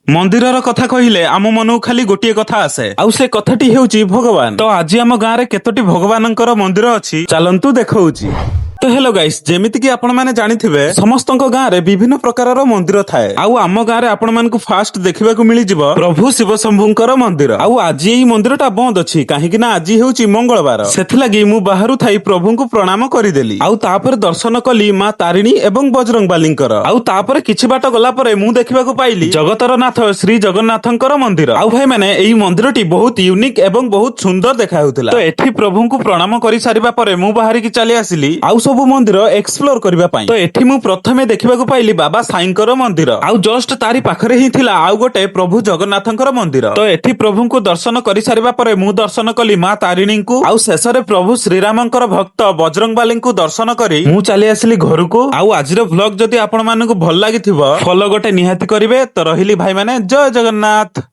ମନ୍ଦିରର କଥା କହିଲେ ଆମ ମନକୁ ଖାଲି ଗୋଟିଏ କଥା ଆସେ, ଆଉ ସେ କଥାଟି ହେଉଛି ଭଗବାନ। ତ ଆଜି ଆମ ଗାଁରେ କେତୋଟି ଭଗବାନଙ୍କର ମନ୍ଦିର ଅଛି ଚାଲନ୍ତୁ ଦେଖଉଛି। ତ ହେଲୋ ଗାଇସ୍, ଯେମିତିକି ଆପଣମାନେ ଜାଣିଥିବେ ସମସ୍ତଙ୍କ ଗାଁରେ ବିଭିନ୍ନ ପ୍ରକାରର ମନ୍ଦିର ଥାଏ, ଆଉ ଆମ ଗାଁରେ ଆପଣମାନଙ୍କୁ ଫାଷ୍ଟ ଦେଖିବାକୁ ମିଳିଯିବ ପ୍ରଭୁ ଶିବ ଶମ୍ଭୁଙ୍କର ମନ୍ଦିର। ଆଉ ଆଜି ଏଇ ମନ୍ଦିରଟା ବନ୍ଦ ଅଛି, କାହିଁକି ନା ଆଜି ହେଉଛି ମଙ୍ଗଳବାର। ସେଥିଲାଗି ମୁଁ ବାହାରୁ ଥାଇ ପ୍ରଭୁଙ୍କୁ ପ୍ରଣାମ କରିଦେଲି, ଆଉ ତାପରେ ଦର୍ଶନ କଲି ମା ତାରିଣୀ ଏବଂ ବଜରଙ୍ଗବାଲିଙ୍କର। ଆଉ ତାପରେ କିଛି ବାଟ ଗଲା ପରେ ମୁଁ ଦେଖିବାକୁ ପାଇଲି ଜଗତର ନାଥ ଶ୍ରୀ ଜଗନ୍ନାଥଙ୍କର ମନ୍ଦିର। ଆଉ ଭାଇମାନେ, ଏଇ ମନ୍ଦିରଟି ବହୁତ ୟୁନିକ୍ ଏବଂ ବହୁତ ସୁନ୍ଦର ଦେଖାଯାଉଥିଲା। ତ ଏଠି ପ୍ରଭୁଙ୍କୁ ପ୍ରଣାମ କରିସାରିବା ପରେ ମୁଁ ବାହାରିକି ଚାଲି ଆସିଲି ଆଉ ସବୁ ମନ୍ଦିର ଏକ୍ସପ୍ଲୋର କରିବା ପାଇଁ। ତ ଏଠି ମୁଁ ପ୍ରଥମେ ଦେଖିବାକୁ ପାଇଲି ବାବା ସାଇଙ୍କର ମନ୍ଦିର, ଆଉ ଜଷ୍ଟ ତାରି ପାଖରେ ହିଁ ଥିଲା ଆଉ ଗୋଟେ ପ୍ରଭୁ ଜଗନ୍ନାଥଙ୍କର ମନ୍ଦିର। ତ ଏଠି ପ୍ରଭୁଙ୍କୁ ଦର୍ଶନ କରିସାରିବା ପରେ ମୁଁ ଦର୍ଶନ କଲି ମା ତାରିଣୀଙ୍କୁ, ଆଉ ଶେଷରେ ପ୍ରଭୁ ଶ୍ରୀରାମଙ୍କର ଭକ୍ତ ବଜରଙ୍ଗବାଲିଙ୍କୁ ଦର୍ଶନ କରି ମୁଁ ଚାଲି ଆସିଲି ଘରକୁ। ଆଉ ଆଜିର ଭ୍ଲଗ ଯଦି ଆପଣ ମାନଙ୍କୁ ଭଲ ଲାଗିଥିବ ଫଲୋ ଗୋଟେ ନିହାତି କରିବେ। ତ ରହିଲି ଭାଇମାନେ, ଜୟ ଜଗନ୍ନାଥ।